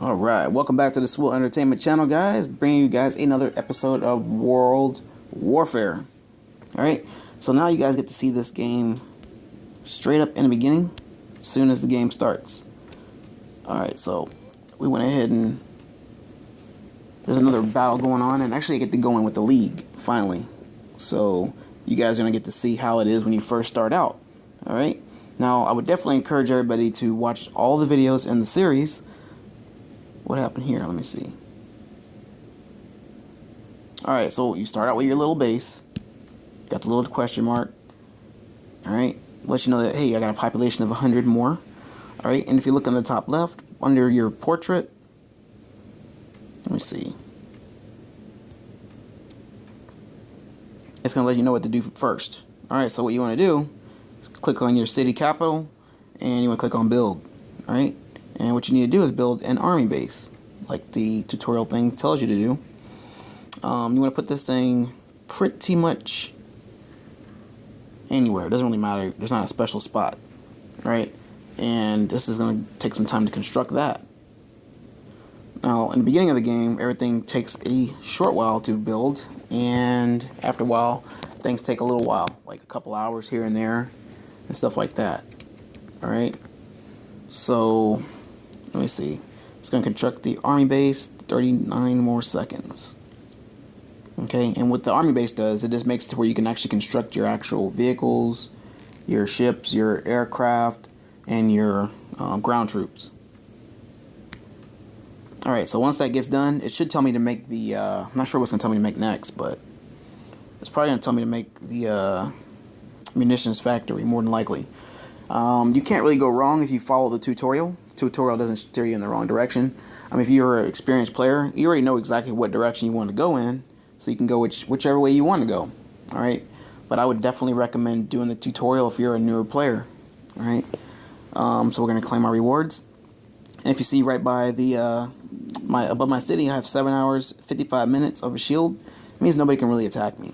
Alright, welcome back to the Swill Entertainment channel, guys. Bringing you guys another episode of World Warfare. Alright, so now you guys get to see this game straight up in the beginning, as soon as the game starts. Alright, so we went ahead and there's another battle going on, and actually I get to go in with the league, finally. So you guys are going to get to see how it is when you first start out. Alright, now I would definitely encourage everybody to watch all the videos in the series. What happened here? Let me see. Alright, so you start out with your little base. Got the little question mark. Alright, let you know that, hey, I got a population of 100 more. Alright, and if you look on the top left, under your portrait, let me see. It's going to let you know what to do first. Alright, so what you want to do is click on your city capital, and you want to click on build. Alright. And what you need to do is build an army base, like the tutorial thing tells you to do. You want to put this thing pretty much anywhere. It doesn't really matter. There's not a special spot, right? And this is going to take some time to construct that. Now, in the beginning of the game, everything takes a short while to build, and after a while, things take a little while, like a couple hours here and there, and stuff like that. All right. So let me see. It's going to construct the army base, 39 more seconds. Okay, and what the army base does, it just makes it to where you can actually construct your actual vehicles, your ships, your aircraft, and your ground troops. Alright, so once that gets done, it should tell me to make the, I'm not sure what's going to tell me to make next, but it's probably going to tell me to make the munitions factory, more than likely. You can't really go wrong if you follow the tutorial. Tutorial doesn't steer you in the wrong direction. I mean, if you're an experienced player, you already know exactly what direction you want to go in, so you can go whichever way you want to go. All right, but I would definitely recommend doing the tutorial if you're a newer player. All right, so we're gonna claim our rewards, and if you see right by the above my city, I have 7 hours 55 minutes of a shield. It means nobody can really attack me.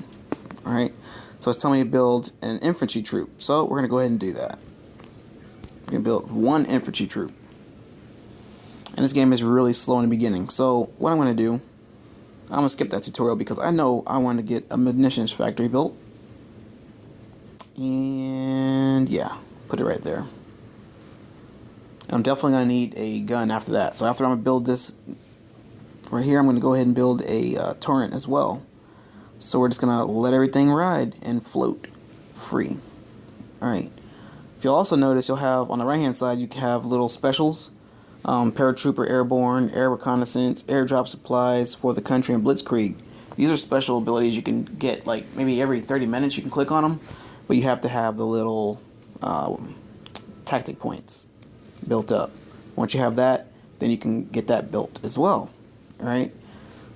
All right, so it's telling me to build an infantry troop, so we're gonna go ahead and do that. We're gonna build one infantry troop. And this game is really slow in the beginning. So what I'm going to do, I'm going to skip that tutorial because I know I want to get a munitions factory built. And yeah, put it right there. And I'm definitely going to need a gun after that. So after I'm going to build this right here, I'm going to go ahead and build a torrent as well. So we're just going to let everything ride and float free. Alright. If you'll also notice, you'll have on the right hand side, you can have little specials. Paratrooper Airborne, Air Reconnaissance, Airdrop Supplies for the Country, and Blitzkrieg. These are special abilities you can get, like maybe every 30 minutes you can click on them, but you have to have the little tactic points built up. Once you have that, then you can get that built as well. Alright?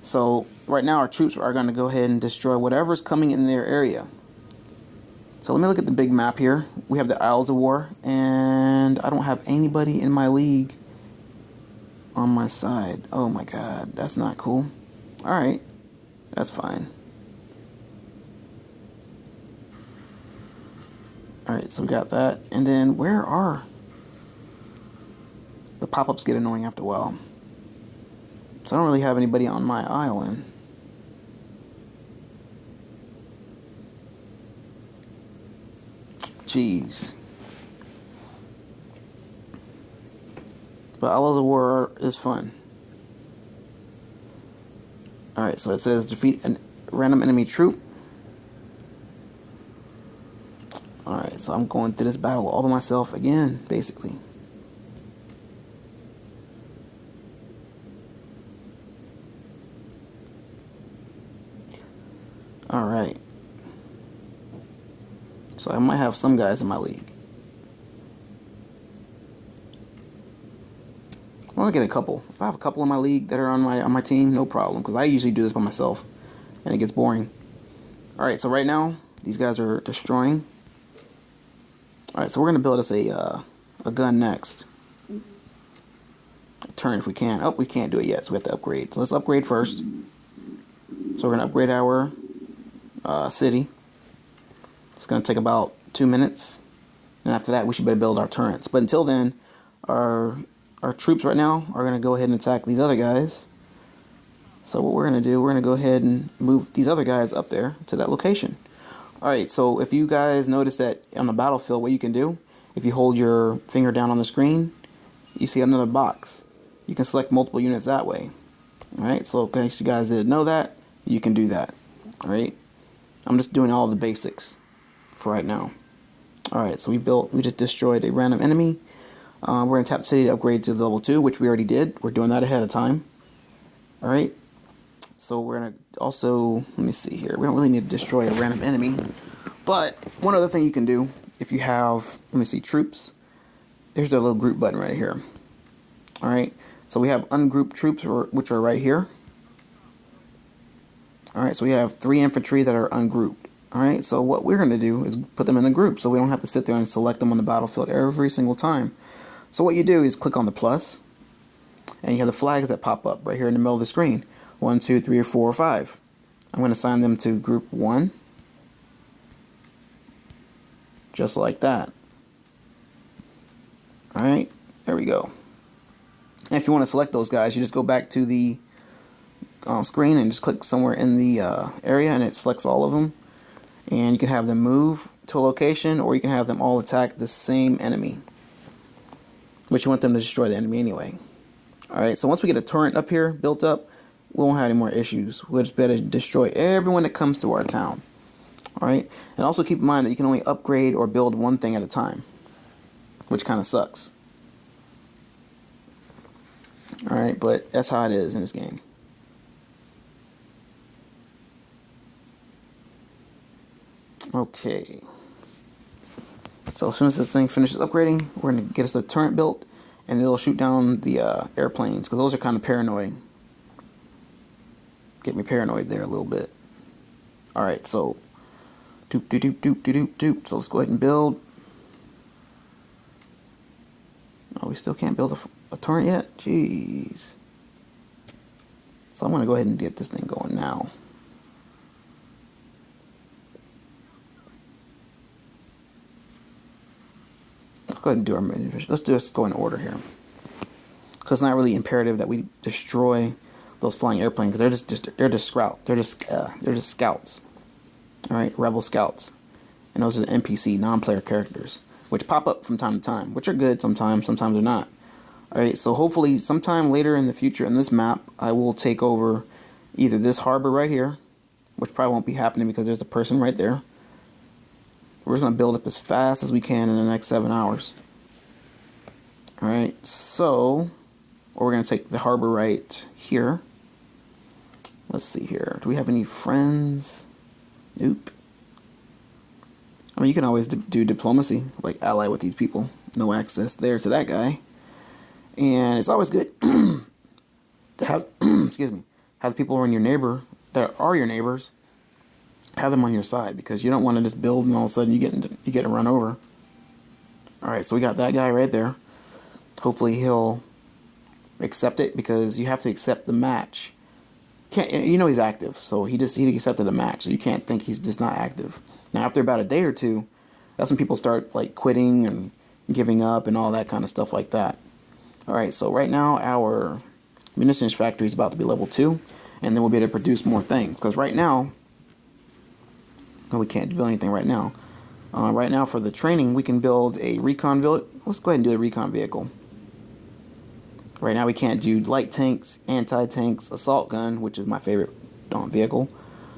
So right now our troops are going to go ahead and destroy whatever's coming in their area. So let me look at the big map here. We have the Isles of War, and I don't have anybody in my league on my side. Oh my god, that's not cool. Alright, that's fine. Alright, so we got that. And then where are the pop-ups? Get annoying after a while. So I don't really have anybody on my island. Jeez. But Isles of War is fun. Alright, so it says defeat a random enemy troop. Alright, so I'm going through this battle all by myself again, basically. Alright. So I might have some guys in my league. I'll get a couple. If I have a couple in my league that are on my team, no problem, because I usually do this by myself, and it gets boring. All right, so right now these guys are destroying. All right, so we're gonna build us a gun next. turn if we can. Oh, we can't do it yet, so we have to upgrade. So let's upgrade first. So we're gonna upgrade our city. It's gonna take about 2 minutes, and after that we should be able to build our turrets. But until then, our troops right now are gonna go ahead and attack these other guys. So what we're gonna do, we're gonna go ahead and move these other guys up there to that location. Alright, so if you guys notice that on the battlefield, what you can do, if you hold your finger down on the screen, you see another box. You can select multiple units that way. Alright, so in case you guys didn't know that, you can do that. Alright, I'm just doing all the basics for right now. Alright, so we just destroyed a random enemy. We're going to tap the city to upgrade to the level 2, which we already did. We're doing that ahead of time. Alright, so we're going to also, let me see here. We don't really need to destroy a random enemy. But one other thing you can do, if you have, let me see, troops. There's a little group button right here. Alright, so we have ungrouped troops, which are right here. Alright, so we have 3 infantry that are ungrouped. Alright, so what we're going to do is put them in a group so we don't have to sit there and select them on the battlefield every single time. So what you do is click on the plus, and you have the flags that pop up right here in the middle of the screen. 1, 2, 3, 4, 5. I'm going to assign them to group 1. Just like that. Alright, there we go. And if you want to select those guys, you just go back to the screen and just click somewhere in the area, and it selects all of them. And you can have them move to a location, or you can have them all attack the same enemy, which you want them to destroy the enemy anyway. Alright, so once we get a turret up here built up, we won't have any more issues. We'll just be able to destroy everyone that comes to our town. Alright, and also keep in mind that you can only upgrade or build one thing at a time, which kind of sucks. Alright, but that's how it is in this game. Okay, so as soon as this thing finishes upgrading, we're going to get us a turret built, and it'll shoot down the airplanes, because those are kind of paranoid. Get me paranoid there a little bit. Alright, so doop doop doop doop doop doop doop. So let's go ahead and build. Oh, we still can't build a turret yet? Jeez. So I'm going to go ahead and get this thing going now. Go ahead and do our let's just go in order here, because it's not really imperative that we destroy those flying airplanes, because they're just scouts. All right, rebel scouts, and those are the NPC non-player characters, which pop up from time to time, which are good sometimes they're not. All right, so hopefully sometime later in the future in this map, I will take over either this harbor right here, which probably won't be happening because there's a person right there. We're just going to build up as fast as we can in the next 7 hours. Alright, so we're going to take the harbor right here. Let's see here. Do we have any friends? Nope. I mean, you can always do diplomacy, like ally with these people. No access there to that guy. And it's always good to have, excuse me, have the people who are in your neighbor, that are your neighbors, have them on your side, because you don't want to just build and all of a sudden you get run over. Alright, so we got that guy right there. Hopefully he'll accept it, because you have to accept the match. You know he's active, so he accepted the match, so you can't think he's just not active. Now after about a day or two, that's when people start like quitting and giving up and all that kind of stuff like that. Alright, so right now our munitions factory is about to be level 2, and then we'll be able to produce more things, because right now, no, we can't build anything right now. Right now for the training, we can build a recon vehicle. Let's go ahead and do the recon vehicle. Right now we can't do light tanks, anti-tanks, assault gun, which is my favorite vehicle,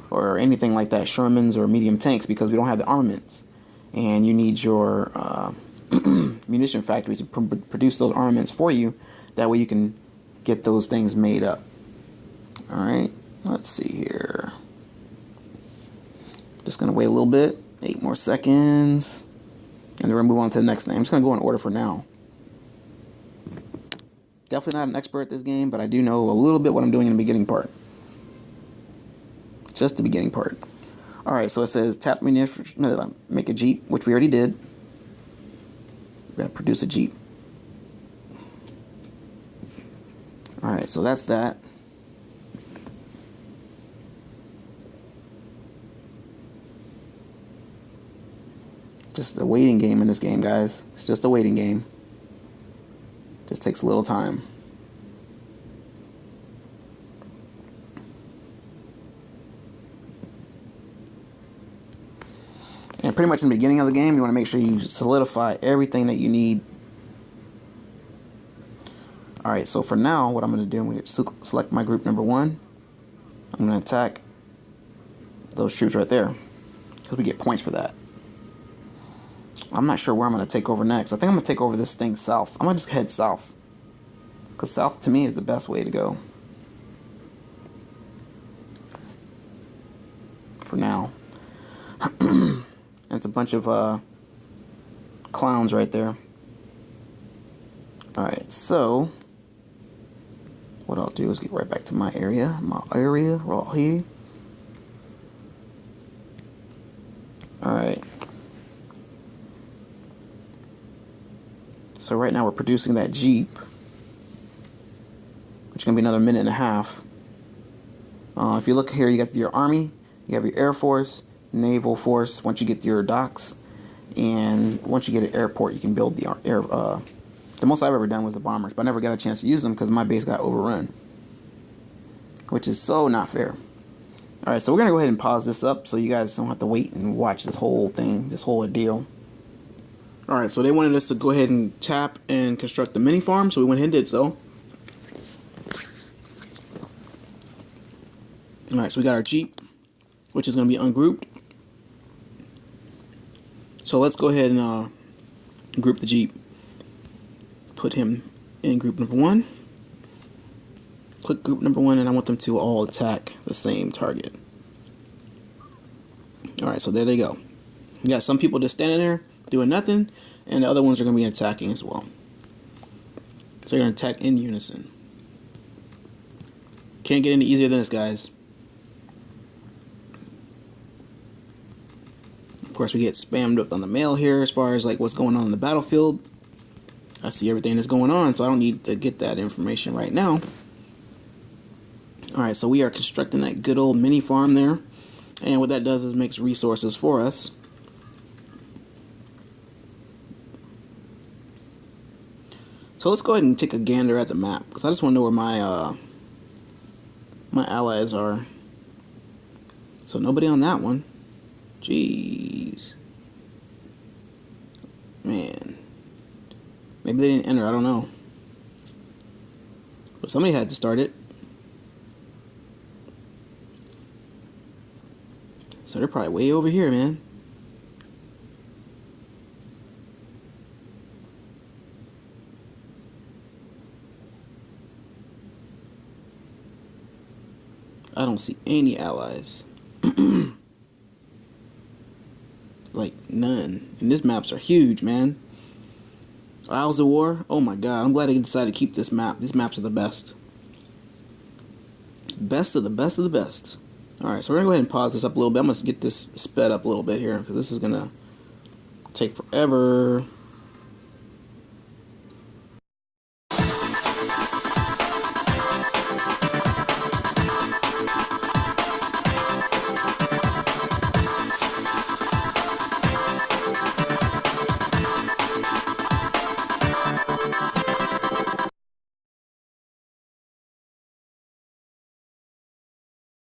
or anything like that, Shermans or medium tanks, because we don't have the armaments. And you need your munition factories to produce those armaments for you. That way you can get those things made up. Alright, let's see here. Just going to wait a little bit, 8 more seconds, and then we're going to move on to the next thing. I'm just going to go in order for now. Definitely not an expert at this game, but I do know a little bit what I'm doing in the beginning part. Just the beginning part. Alright, so it says tap make a Jeep, which we already did. We got to produce a Jeep. Alright, so that's that. Just a waiting game in this game, guys. It's just a waiting game. Just takes a little time. And pretty much in the beginning of the game, you want to make sure you solidify everything that you need. Alright, so for now, what I'm going to do, I'm going to select my group number 1. I'm going to attack those troops right there, because we get points for that. I'm not sure where I'm going to take over next. I think I'm going to take over this thing south. I'm going to just head south, because south to me is the best way to go for now. And it's a bunch of clowns right there. Alright, so what I'll do is get right back to my area. Right here. Alright. So right now we're producing that Jeep, which is going to be another minute and a half. If you look here, you got your Army, you have your Air Force, Naval Force, once you get your docks, and once you get an airport, you can build the air. The most I've ever done was the bombers, but I never got a chance to use them because my base got overrun, which is so not fair. Alright, so we're going to go ahead and pause this up so you guys don't have to wait and watch this whole thing, this whole ordeal. Alright, so they wanted us to go ahead and tap and construct the mini farm, so we went ahead and did so. Alright, so we got our Jeep, which is going to be ungrouped. So let's go ahead and group the Jeep. Put him in group number 1. Click group number 1, and I want them to all attack the same target. Alright, so there they go. You got some people just standing there doing nothing, and the other ones are going to be attacking as well. So you're going to attack in unison. Can't get any easier than this, guys. Of course, we get spammed up on the mail here as far as like what's going on in the battlefield. I see everything that's going on, so I don't need to get that information right now. Alright, so we are constructing that good old mini farm there. And what that does is makes resources for us. So let's go ahead and take a gander at the map, because I just want to know where my allies are. So nobody on that one. Jeez. Man. Maybe they didn't enter, I don't know. But somebody had to start it. So they're probably way over here, man. I don't see any allies. Like, none. And these maps are huge, man. Isles of War? Oh my god, I'm glad they decided to keep this map. These maps are the best. Best of the best of the best. Alright, so we're going to go ahead and pause this up a little bit. I'm going to get this sped up a little bit here, because this is going to take forever.